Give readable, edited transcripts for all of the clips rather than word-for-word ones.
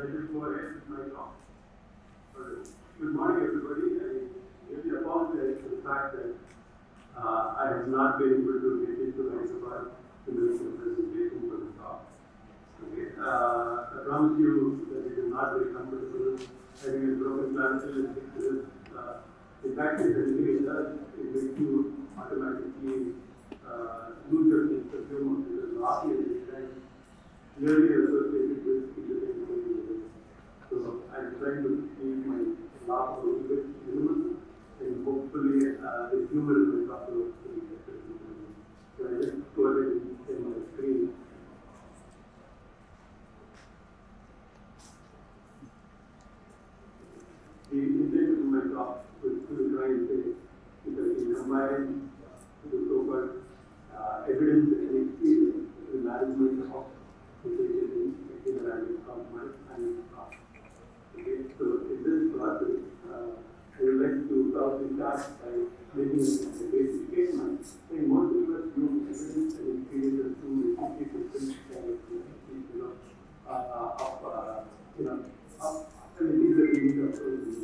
I just go ahead with my talk. Good morning, everybody. I really apologize for the fact that I have not been able to get into Rajgopalan to make a presentation for the talk. Okay. I promise you that it is not very comfortable having a broken clavicle. In fact, if anything it does, it makes you automatically lose your sense of humor because laughing is nearly associated with schizophrenia. So I'm trying to keep my laugh a little bit minimal, and hopefully the humor will talk about the So I just go ahead and share my screen. The intent of my talk was to try and say that in combine the so-called evidence and experience in the management of the interactive compromise and talk. Okay, so in this process, I would like to probably start by making a basic statement saying most of us use evidence and experience to replicate the things these are the approaches.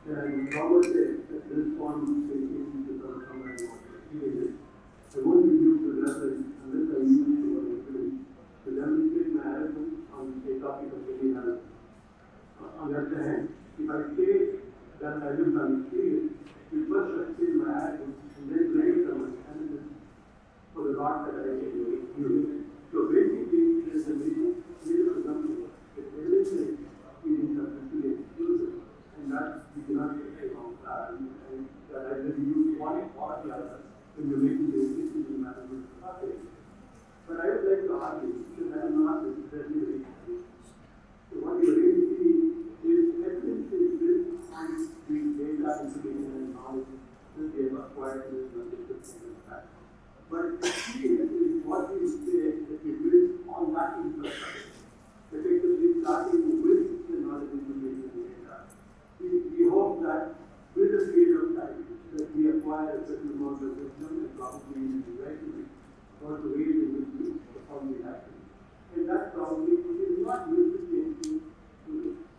And Robert said that this form of thinking is not somewhere I want to experience. I won't be used to reference unless I use the word evidence to demonstrate my arrogance on a topic of any health. On the other hand, if I say that I live on experience, it first sustain my arrogance and then blame someone analysis for the rot that I can use. So basically, there's a major assumption that everything is successfully exclusive, and that we cannot and that either you use one or the other when you're making the decision in management process. But I would like to argue that I am not necessarily very clear. So what you really see is evidence is built on the data, information, and knowledge that they have acquired in this fact. But experience is what we say that we build on that infrastructure. Effectively starting with the knowledge, information, and data. We hope that with a period of time that we acquire a certain amount of wisdom and probably in the right way, or the way in which we perform the action. And that probably is not usually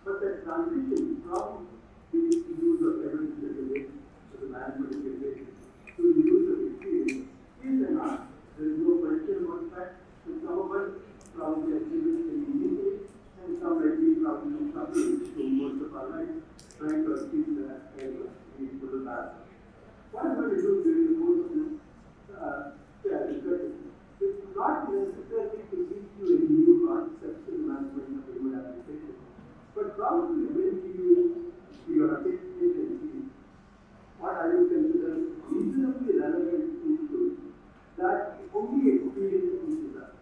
but that transition from the use of evidence that relates to the management of information to the use of experience is an art. There is no question about that. And some of us probably experience it immediately, and some might be probably suffering to most of our life, trying to achieve that kind of useful balance. What I'm going to do during the course of this discussion is not necessarily to teach you a new concept in management of human application, but probably when you are taking what I would consider reasonably relevant issues that only experience teaches us.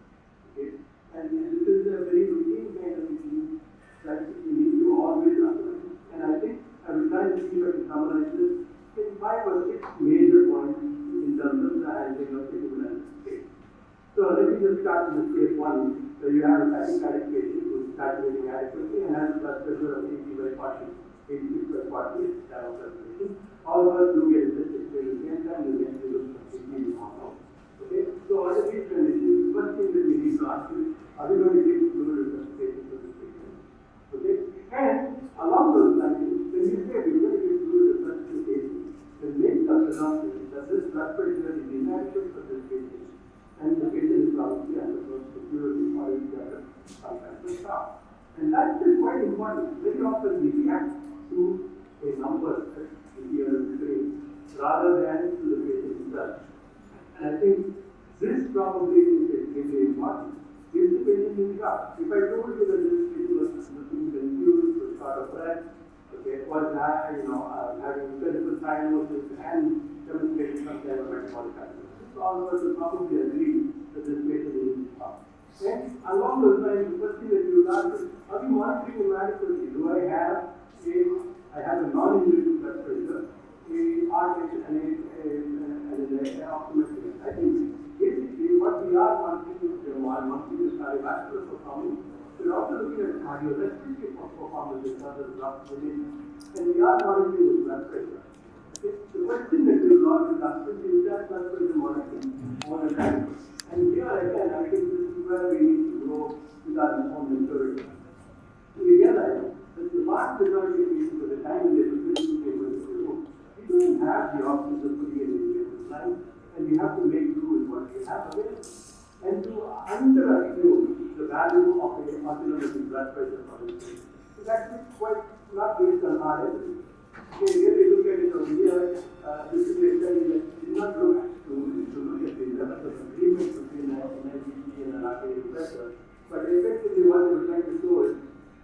Okay? And this is a very routine kind of issue that we need to always understand. And I think I will try to see if I can summarize this in 5 or 6 major points in terms of the handling of human application. So let me just start with case 1. So you have a static patient who is saturating adequately and has a blood pressure of 80/40, 86/40 channel saturation. All of us do get this at the same time, you get to look completely normal. Okay? So under these conditions, first thing that we need to ask is, are we going to give fluid resuscitation for this patient? Okay? And along those lines, when you say we're going to give fluid resuscitation, then make the assumption that this blood pressure is inadequate for this patient, and the patient is probably undergoing security or is better sometimes to stop. And that is quite important. Very often we react to a number that we hear in the brain rather than to the patient himself. And I think this probably is extremely important. If the patient is shocked, if I told you that this patient was looking confused, was short of breath, okay, was having physical cyanosis and demonstrating some kind of metabolic activity, all of us will probably agree that this patient is shocked. And along those lines, the first thing that you will ask is, are we monitoring him adequately? Do I have a non-invasive blood pressure, a heart rate, and an oximetry? I think basically what we are monitoring is cardiovascular performance. We're also looking at cardiovascular performance in terms of blood pressure, and we are monitoring the blood pressure. Okay? The question that we will always ask is that blood pressure monitoring more than adequate? And here again, I think this is where we need to grow with our own maturity. If the options of putting in the line, and we have to make do with what we have available. And to underestimate the value of a autonomous blood pressure for this patient is actually quite not based on our evidence. Okay, really look at it over here. This is a study that did not look to look at the levels of agreement between an NIBC and an arterial pressure, but effectively what they were trying to show is,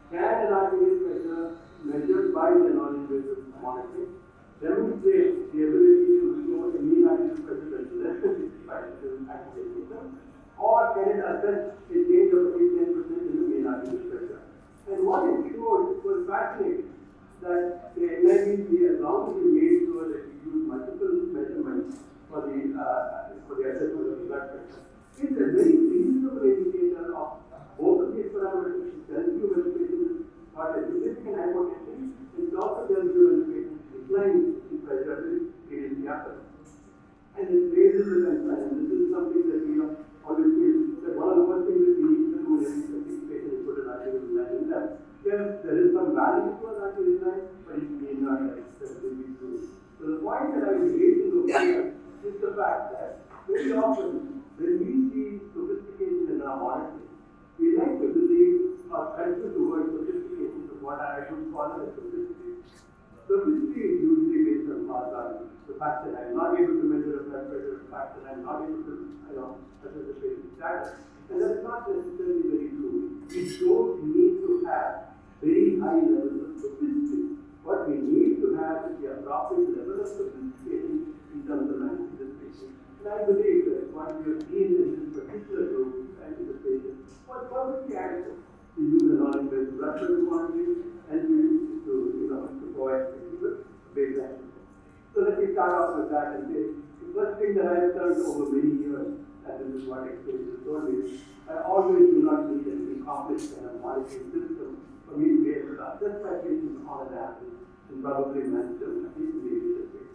can an arterial pressure measured by the non-invasive monitoring demonstrate the ability to show a mean arterial pressure that is less than 65 to activate system, or can it assess a change of 8-10% in the mean arterial pressure? And what it showed was fascinating, that the NIBC, as long as we made sure that we use multiple measurements for the assessment of the blood pressure, it's a very reasonable indicator of both of these parameters. It tells you when the patient has got a significant hypotension. It also tells you when the patient is declining in pressure in the upper. And it raises the concern, and this is something that we always feel that one of the first things that we need to do when every patient is put an arterial line in that. Yes, there is some value to an arterial line, but it may not necessarily be true. So the point that I was raising over here is the fact that very often when we see sophistication in our monitoring, we like to believe or culture towards sophistication of what I would call as sophistication. Sophistication is usually based on the fact that I am not able to measure a blood pressure, the fact that I am not able to assess the patient's status. And that is not necessarily very true. We don't need to have very high levels of sophistication. What we need to have is the appropriate level of sophistication in terms of managing this patient. And I believe that what we have seen in this particular group and in the patient was perfectly adequate to use a non-invasive blood pressure monitoring and to provide baseline. So let me start off with that and say the first thing that I have learned over many years, and this is what experience has told me, I always do not need any complex kind of monitoring system for me to be able to assess my patients on an average and probably manage them at least in the initial phase.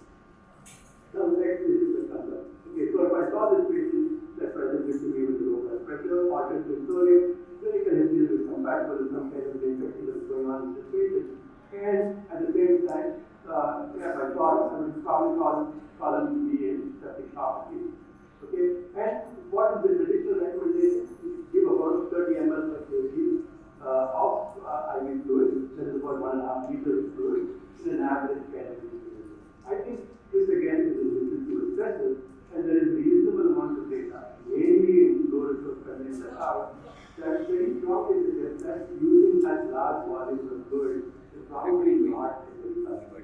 Now the next is the concept. Okay, so if I saw this patient that presented to me with low blood pressure, alternative sodium, clinical history is compatible with some kind of infection that's going on in this patient, and at the same time, if I thought I would probably call them to be in septic shock. Okay, and what is the traditional recommendation? Give about 30 ml of kg of IV fluid, that is about 1.5 liters of fluid, in an average kind of distribution. I think this again is a little too excessive, and there is a reasonable amount of data, mainly in low risk of countries that are, that very strongly suggest that using such large volumes of fluid is probably not a good practice.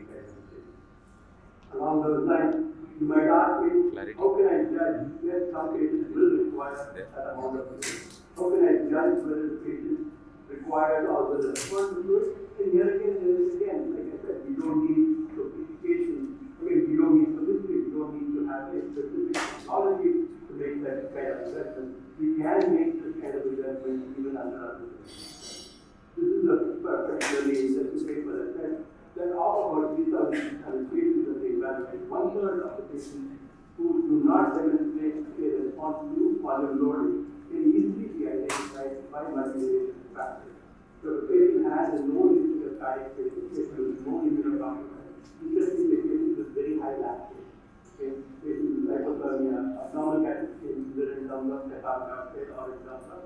Along those lines, you might ask me, how can I judge? Yes, some patients will require that amount of fluid. How can I judge whether the patient required or whether the person fluid? And here again, like I said, we don't need sophistication. I mean, we don't need sophistication. We don't need to have a specific technology to make that kind of assessment. We can make this kind of assessment even under other systems. This is a particularly interesting paper that said that of about 3,600 patients that they evaluate, 1/3 of the patients who do not demonstrate a response to volume loading can easily be identified by multivariation factors. So the patient has a known history of cardiac patients with no immunocompromise. Interestingly, patients with very high lactate, patients with hypothermia, abnormal calcification, either in terms of carbon dioxide or in terms of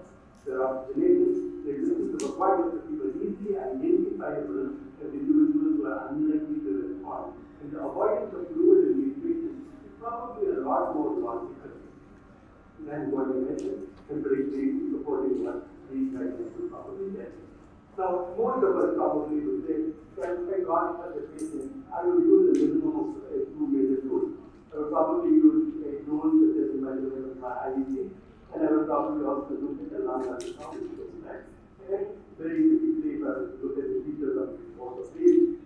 peroxygenation. The existence of a quite lot of people easily identifiable as individuals who are unlikely to respond. And the avoidance of fluid in these patients is probably a lot more logical than what you mentioned, empirically supporting what these guidelines will probably get. Now, most of us probably will say, that if I got such a patient, I will use a minimum of 2 major tools. I will probably use a tool such as the measurement of my IVC, and I will probably also look at the lung ultrasound, and very typically, if I look at the features of both of these,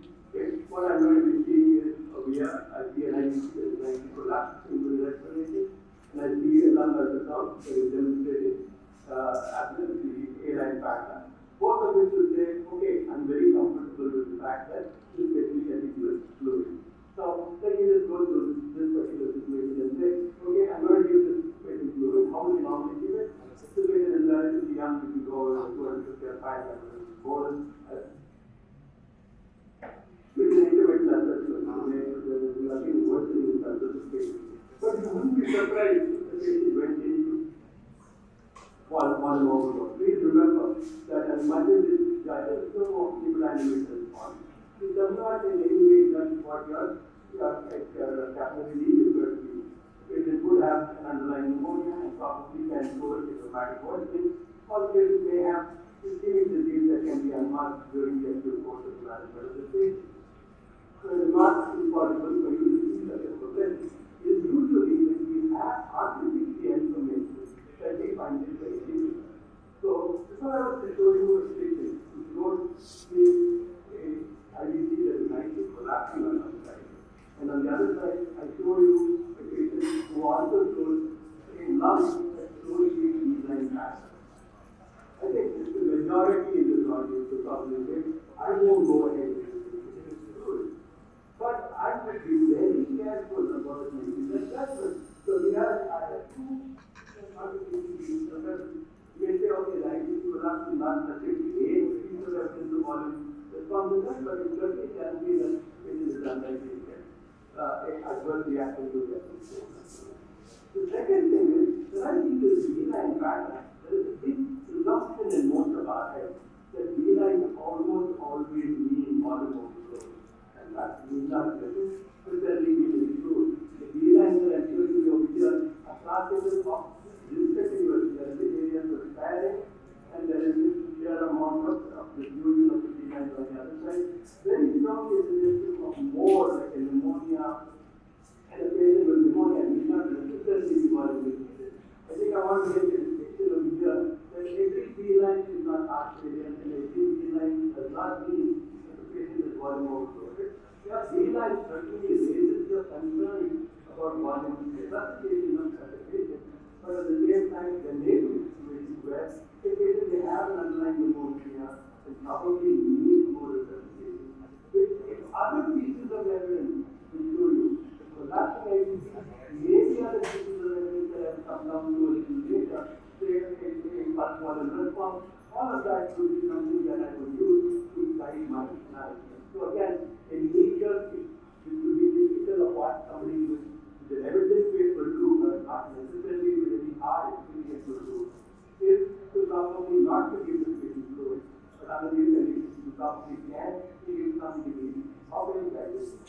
what I'm going to be seeing is I see an IVC that is going to collapse into the respiration, and I see a lung ultrasound that is demonstrating absence of the A-line pattern. Both of which will say, okay, I'm very comfortable with the fact that this patient can be fluid. So let me just go through this particular situation and say, okay, I'm going to give this patient fluid. How would you normally give it? This patient is relatively young, if you go over 250 or 500 more. With an intimate method, there's nothing worse than wouldn't be surprised if the patient went into one overdose. Please remember that as much as it does no evaluate response, it does not in any way judge what your capillary leak is going to be. Patient would have an underlying pneumonia and probably can show a symptomatic worsening, or patient may have ischemic disease that can be unmasked during the acute course of the management of the patient. So it is not impossible for you to see such a progression. It is usually when we have artificial information that we find it very difficult. So if I was to show you a patient who don't see a IVC that is nicely collapsing on one side, and on the other side I show you a patient who also shows a lung that shows the behind pattern. I think the majority in this audience will probably say, I won't go ahead with this. But I should be very careful about making the judgment. So we have two contributions. You may say, okay, the IVC collapse is not necessarily a piece of evidence of volume responsiveness, but it certainly can be that it is unlikely adverse reaction to the The second thing is, when I see this behind pattern, there is a big presumption in most of our heads that behind almost always mean volume overload. And that means not necessarily be true. The behinds that I'm showing you over here are classes of respective areas of pairing, and there is this sheer amount of diffusion of the behinds on the other side. Very strongly suggestive of more like a pneumonia, and a patient with pneumonia need not necessarily be volume. I think I want to make a distinction over here that every beeline is not heart failure, and every beeline does not mean that the patient is volume overloaded. Your beeline certainly raises your concern about volume resuscitation of such a patient, but at the same time, there may be situations where a patient may have an underlying pneumonia and probably need more resuscitation. If other pieces of evidence will show you the collapsing IVC, maybe other pieces of evidence that have come down to a little later, say a pulse volume response, all of that would be something that I would use to guide my analysis. So again, a nature it would be typical of what somebody with an evidence base will do, but not necessarily with any hard experience will do, is to probably not to give the patient fluid, but other reasons you probably can give some degree of anxiety.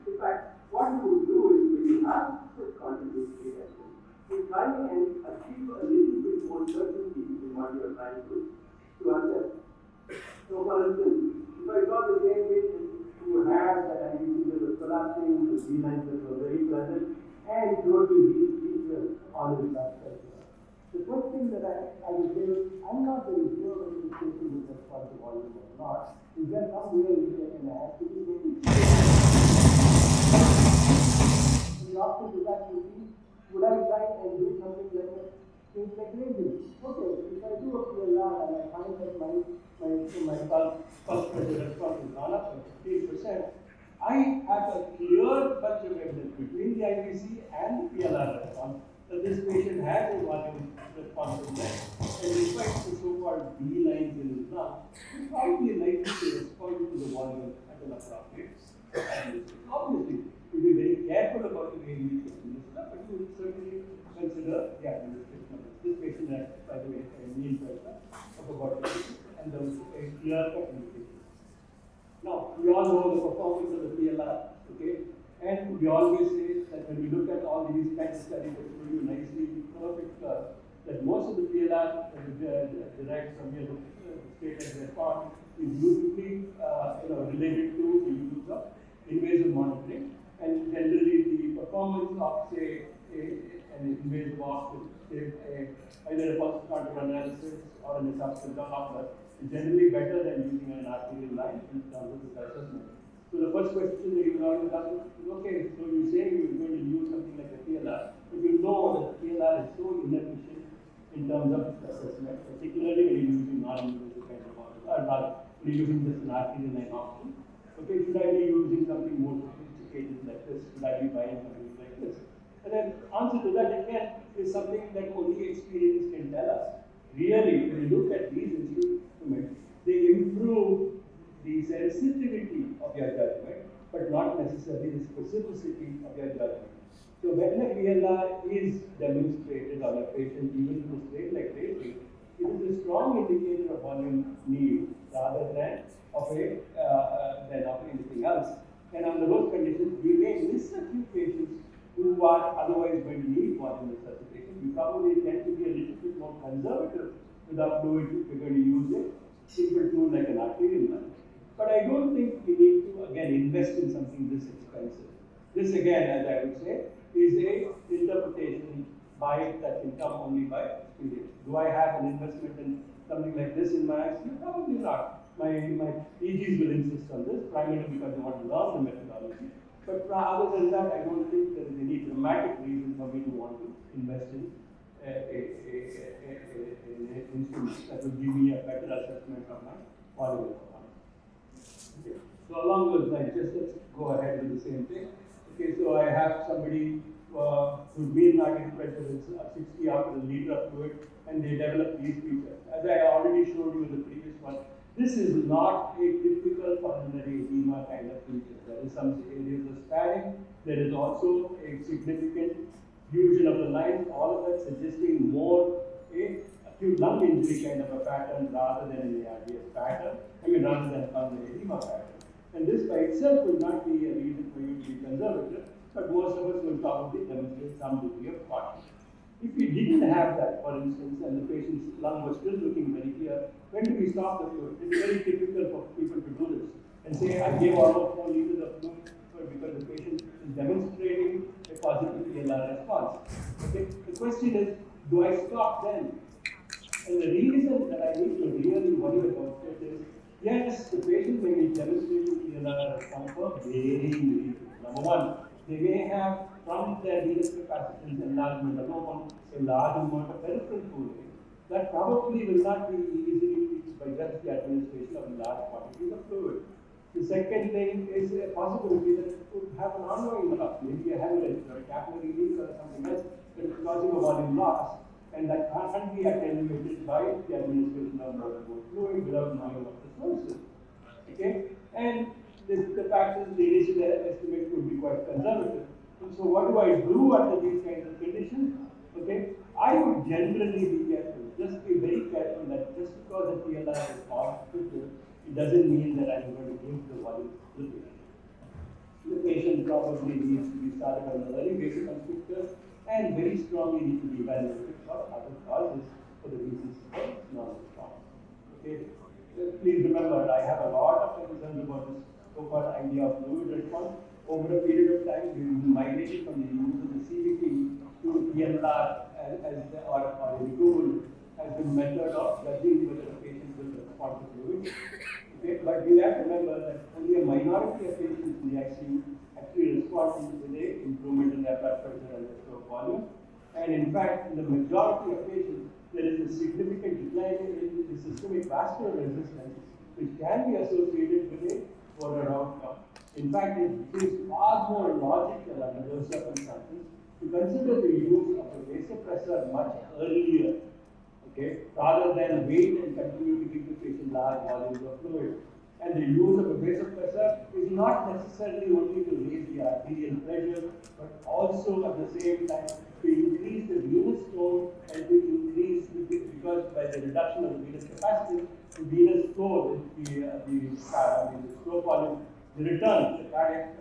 In fact, what you would do is when you have this continuity testing, you try and achieve a little bit more certainty in what you are trying to assess. So for instance, if I saw the same patient who had that IVC that was collapsing, the beelines that were very pleasant, and showed me these features on his blood pressure, the question that I would say, I'm not very sure whether this patient will respond to volume or not. Is there some way we can add to this? The option to that would be, would I try and do something like things like grading? Okay, if I do a PLR and I find that my pulse pressure response is gone up by 15%, I have a clear bunch of evidence between the IVC and the PLR response that this patient has a volume responsiveness, and despite the so-called B lines in his lung, he's probably likely to respond to the volume at an appropriate time. Obviously, you be very careful about the way you use this stuff, but you would certainly consider the administration of this patient has, by the way, a mean pressure of about 50, and there was a clear communication. Now, we all know the performance of the PLR, okay? And we always say that when we look at all these kinds of studies that show you nicely perfect curves, that most of the PLR that is derived from here, the state as response, is usually related to the use of invasive monitoring, and generally the performance of, say, an invasive option, either a pulse control analysis or an esophageal Doppler, is generally better than using an arterial line in terms of the assessment. So the first question that you will always ask is, okay, so you say you're going to use something like a PLR, but you know that the PLR is so inefficient in terms of assessment, particularly when you're using non-invasive kind of model, or not, when you're using just an arterial line option. Okay, should I be using something more sophisticated like this? Should I be buying something like this? And then answer to that again is something that only experience can tell us. Really, when you look at these instruments, they improve the sensitivity of your judgment, but but not necessarily the specificity of their judgment. So when a VLR is demonstrated on a patient, even in a state like rating, it is a strong indicator of volume need rather than of anything else. And under those conditions, we may miss a few patients who are otherwise going to need volume resuscitation. We probably tend to be a little bit more conservative with our fluid if we're going to use it, simple tool like an arterial line. But I don't think we need to, again, invest in something this expensive. This, again, as I would say, is a interpretation that can come only by experience. Do I have an investment in something like this in my ICU? Probably not. My PGs will insist on this, primarily because they want to learn the methodology. But other than that, I don't think there is any dramatic reason for me to want to invest in an instrument that will give me a better assessment of my volume performance. Okay. So along those lines, let's go ahead with the same thing. Okay, so I have somebody whose mean magnetic pressure is 60 out of a liter of fluid, and they develop these features. As I already showed you in the previous one, this is not a typical pulmonary edema kind of feature. There is some areas of scarring. There is also a significant fusion of the lines, all of that suggesting more a acute lung injury kind of a pattern rather than an ARDS pattern, rather than a pulmonary edema pattern. And this by itself will not be a reason for you to be conservative, but most of us will probably demonstrate some degree of caution. If we didn't have that, for instance, and the patient's lung was still looking very clear, when do we stop the fluid? It's very typical for people to do this and say, I gave almost 4 liters of fluid because the patient is demonstrating a positive PLR response. Okay? The question is, do I stop then? And the reason that I need to really worry about it is, yes, the patient may be demonstrating PLR response for varying reasons. Number one, they may have from their venous capacitance enlargement alone a large amount of peripheral fluid that probably will not be easily reached by just the administration of large quantities of fluid. The second thing is a possibility that it could have an ongoing loss, maybe a hemorrhage or a capillary leak or something else that is causing a volume loss, and that can't be attenuated by the administration of more fluid without knowing what the source is. Okay? And the fact is the initial estimate could be quite conservative. And so what do I do under these kinds of conditions? Okay? I would generally be careful, just be very careful that just because the PLR is positive, it doesn't mean that I'm going to give the volume to the patient. The patient probably needs to be started on the early vasoconstrictor and very strongly need to be evaluated for other causes for the reasons for non-response. Okay? Please remember, I have a lot of concerns about this so-called idea of fluid response. Over a period of time, we migrated from the use of the CVT to PLR or a tool as the method of judging whether a patient will respond to fluid. Okay? But we have to remember that only a minority of patients in the ICU actually respond with an improvement in their blood pressure and their stroke volume. And in fact, in the majority of patients, there is a significant decline in the systemic vascular resistance, which can be associated with a poorer outcome. In fact, it seems far more logical under those circumstances to consider the use of a vasopressor much earlier, okay, rather than wait and continue to give the patient large volumes of fluid. And the use of a vasopressor is not necessarily only to raise the arterial pressure, but also at the same time to increase the venous flow and to increase, because by the reduction of the venous capacity, the venous flow, the flow volume, the return, the cardiac,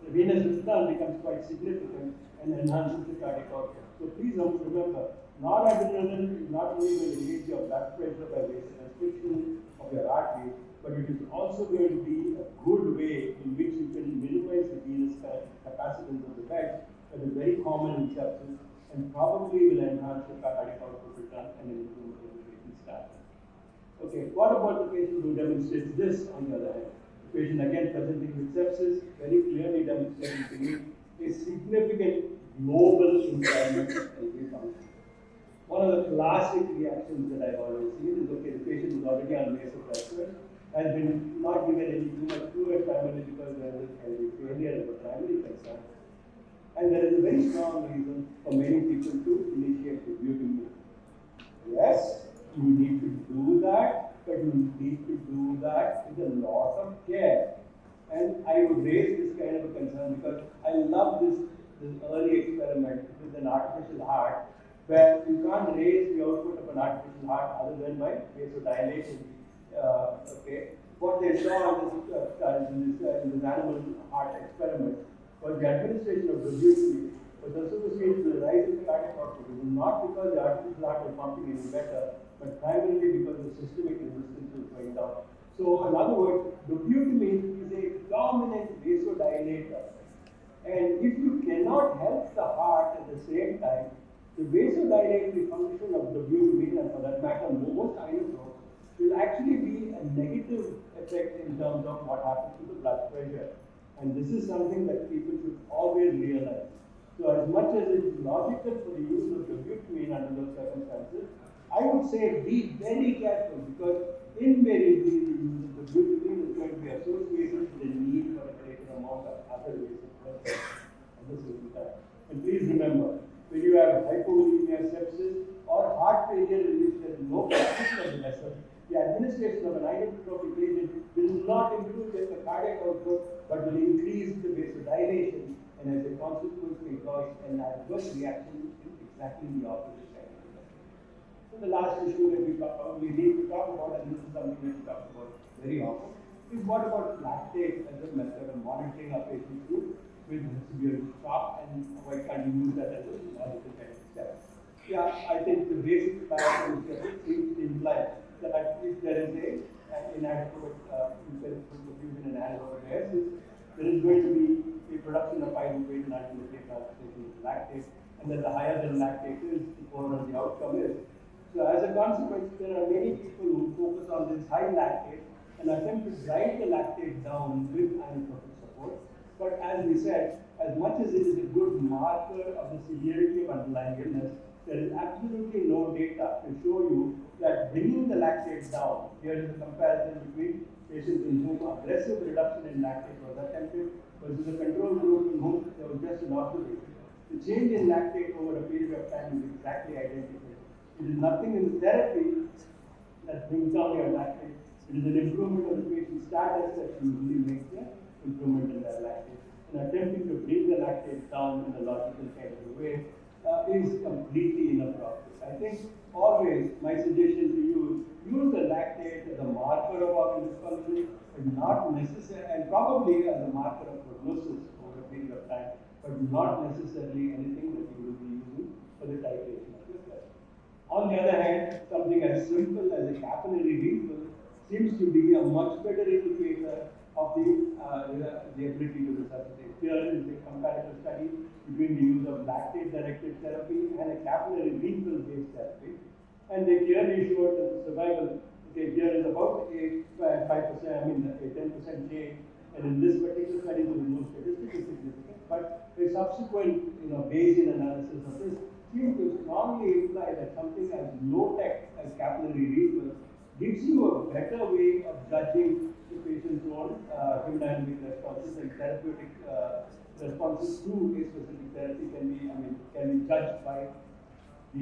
the venous return becomes quite significant and enhances the cardiac output. So please remember, noradrenaline is not only going to raise your blood pressure by vasoconstriction of your arteries, but it is also going to be a good way in which you can minimize the venous capacitance of the bed that is very common in sepsis and probably will enhance the cardiac output return and improve the patient's status. Okay, what about the patient who demonstrates this on the other hand? The patient again presenting with sepsis, very clearly demonstrating to me a significant global impairment of LV function. One of the classic reactions that I've always seen is, okay, the patient is already on vasopressor, has been not given any too much fluid primarily because there is LV failure as a primary concern. And there is a very strong reason for many people to initiate the butyl. Yes, you need to do that, but you need to do that with a lot of care. And I would raise this kind of a concern because I love this early experiment with an artificial heart, where you can't raise the output of an artificial heart other than by vasodilation. Okay, what they saw in this animal heart experiment was the administration of dobutamine was associated with the rise of cardiac output. It was not because the artificial heart was pumping any better, but primarily because the systemic resistance was going down. So, in other words, dobutamine is a dominant vasodilator. And if you cannot help the heart at the same time, the vasodilatory function of dobutamine, and for that matter, most inotrope, will actually be a negative effect in terms of what happens to the blood pressure. And this is something that people should always realize. So as much as it is logical for the use of dobutamine under those circumstances, I would say be very careful, because invariably the use of dobutamine is going to be associated with the need for a greater amount of other basic at the same time. And please remember, when you have hypovolemia, sepsis, or heart failure in which there is no protection of the vessel, the administration of an inotropic agent will not improve the cardiac output, but will increase the vasodilation, and as a consequence may cause an adverse reaction in exactly the opposite side of the vessel. So the last issue that we probably need to talk about, and this is something that we talk about very often, is what about lactate as a method of monitoring a patient's group with severe shock, and why can't you use that as a logical kind of step? Yeah, I think the basic parameters seems to imply that if there is an inadequate perfusion and anaerobic dialysis, there is going to be a production of pyruvate and ultimately transportation of lactate, and that the higher the lactate is, the poorer the outcome is. So as a consequence, there are many people who focus on this high lactate and attempt to drive the lactate down with inotropic support. But as we said, as much as it is a good marker of the severity of underlying illness, there is absolutely no data to show you that bringing the lactate down, here is a comparison between patients in whom aggressive reduction in lactate was attempted versus a control group in whom there was just an observation. The change in lactate over a period of time is exactly identical. It is nothing in the therapy that brings down your lactate. It is an improvement of the patient's status that usually makes the improvement in their lactate. And attempting to bring the lactate down in a logical kind of a way is completely inappropriate. I think always my suggestion to you, use the lactate as a marker of organ dysfunction, but not necessarily, and probably as a marker of prognosis over a period of time, but not necessarily anything that you will be using for the titration of your test. On the other hand, something as simple as a capillary refill seems to be a much better indicator of the ability to resuscitate. Here is a comparative study between the use of lactate-directed therapy and a capillary refill-based therapy, and they clearly showed that the survival, okay, here is about a 5%, I mean a 10% change, and in this particular study there was no statistically significant, but a subsequent Bayesian analysis of this seemed to strongly imply that something as low-tech as capillary refill gives you a better way of judging the patient's own hemodynamic responses, and therapeutic responses to a specific therapy can be judged by the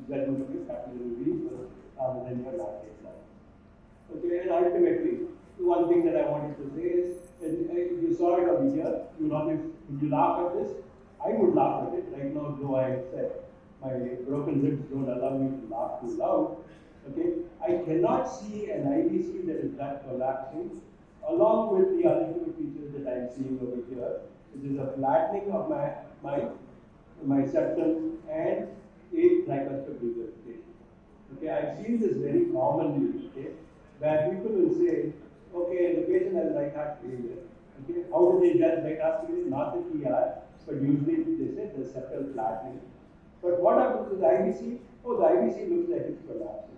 judgment of your capillary refill rather than your lactate level. Okay, and ultimately, the one thing that I wanted to say is, and you saw it over here, would you laugh at this? I would laugh at it right now, though I said my broken ribs don't allow me to laugh too loud. Okay, I cannot see an IVC that is that collapsing, along with the other two features that I'm seeing over here, which is a flattening of my septum and a tricuspid regurgitation. Okay, I've seen this very commonly, okay, where people will say, okay, the patient has right heart failure. Okay, how do they judge right heart failure? Not the ER, but usually they say the septal flattening. But what happens to the IVC? Oh, the IVC looks like it's collapsing.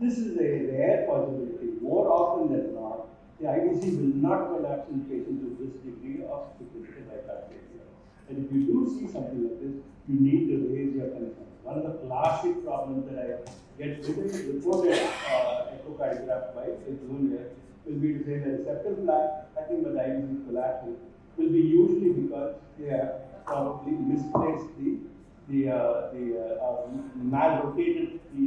This is a rare possibility. More often than not, the IVC will not collapse in patients with this degree of significant right heart failure. And if you do see something like this, you need to raise your concern. One of the classic problems that I get reported echocardiograph by a junior will be to say that septal flattening but the IVC collapsing will be usually because they have probably misplaced mal-rotated the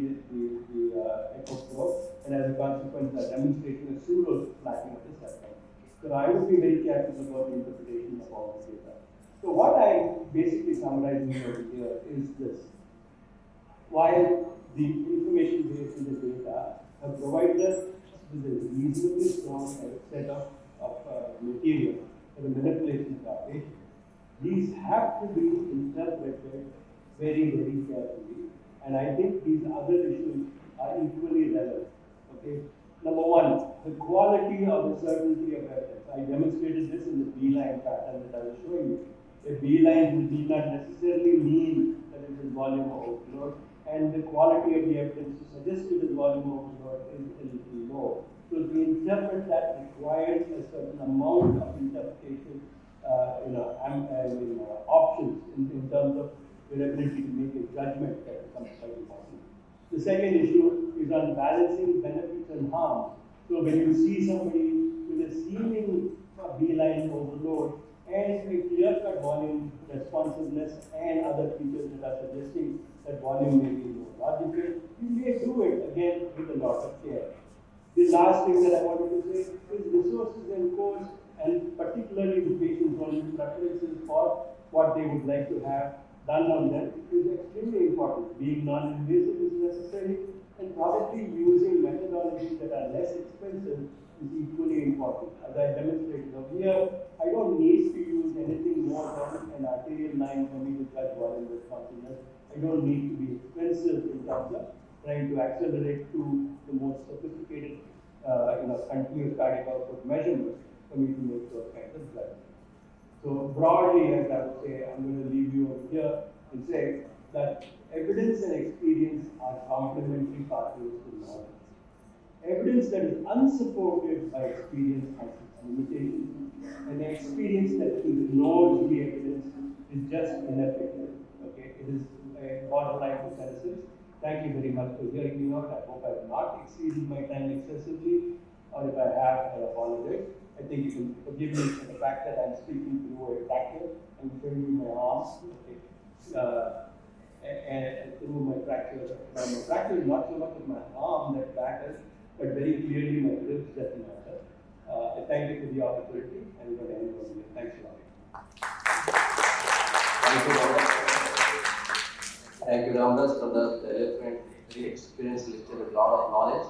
echo probe, and as a consequence are demonstrating a pseudo backing of the septum. So I would be very careful about the interpretation of all this data. So what I basically summarizing over here is this. While the information based in the data have provided us with a reasonably strong set of material for the manipulation of our patient, these have to be interpreted very, very carefully. And I think these other issues are equally relevant. Okay. Number one, the quality of the certainty of evidence. I demonstrated this in the B-line pattern that I was showing you. A B-line need not necessarily mean that it is volume overload, and the quality of the evidence to suggest it is volume overload is low. So to interpret that requires a certain amount of interpretation, options in terms of your ability to make a judgment that becomes quite important. The second issue is on balancing benefits and harms. So when you see somebody with a seeming B-line overload and a clear-cut volume responsiveness and other features that are suggesting that volume may be more logical, you may do it again with a lot of care. The last thing that I wanted to say is resources and costs, and particularly the patient's own preferences for what they would like to have done on them is extremely important. Being non-invasive is necessary, and probably using methodologies that are less expensive is equally important. As I demonstrated over here, I don't need to use anything more than an arterial line for me to judge volume responsiveness. I don't need to be expensive in terms of trying to accelerate to the most sophisticated continuous cardiac output measurements for me to make those kinds of judgments. So broadly, as I would say, I'm going to leave you over here and say that evidence and experience are complementary pathways to knowledge. Evidence that is unsupported by experience has its limitations, and the experience that ignores the evidence is just ineffective. Okay, it is a borderline to senescence. Thank you very much for hearing me out. I hope I have not exceeded my time excessively, or if I have, I apologize. I think you can forgive me for the fact that I'm speaking through a fracture and showing you my arms. Okay. And through my fracture. My fracture is not so much of my arm that matters, but very clearly my ribs that matter. I thank you for the opportunity, and we're going to end over here. Thanks a lot. Thank you, Ramdas. Thank you, Ramdas, for the eloquent, very experienced lecture with a lot of knowledge.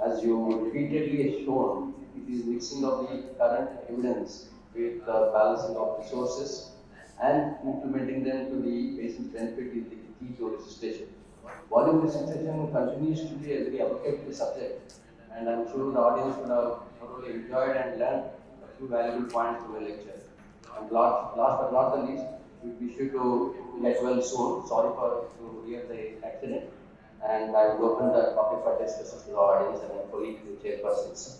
As you repeatedly have shown, it is mixing of the current evidence with the balancing of resources and implementing them to the patient's benefit is the key to resuscitation. Volume resuscitation continues to be a very applicable subject, and I'm sure the audience would have thoroughly enjoyed and learned a few valuable points from the lecture. And last but not the least, we wish you to get well soon. Sorry to hear the accident. And I will open the topic for discussion to the audience and my colleague, the chairpersons.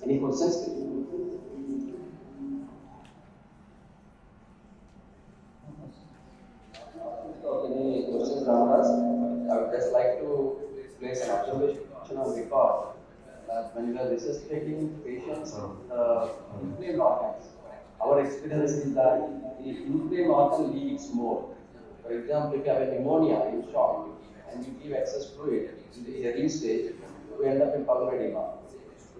Any questions? Any questions, Ramdas? I would just like to place an observation on record that when we are resuscitating patients with inflamed organs, our experience is that the inflamed organ leaks more. For example, if you have a pneumonia in shock and you give excess fluid in the early stage, we end up in pulmonary edema.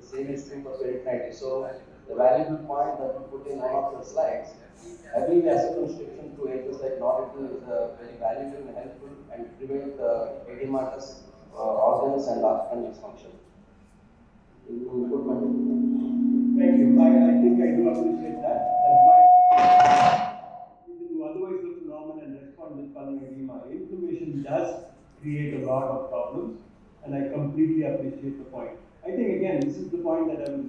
The same is true for peritonitis. So the valuable point that we put in one of the slides, I believe vasoconstriction through agents like Norepinephrine is very valuable and helpful and prevent edematous organs and organ dysfunction. Thank you. I think I do appreciate that. That's why people who otherwise look normal and respond with pulmonary edema, inflammation does create a lot of problems, and I completely appreciate the point. I think again, this is the point that I was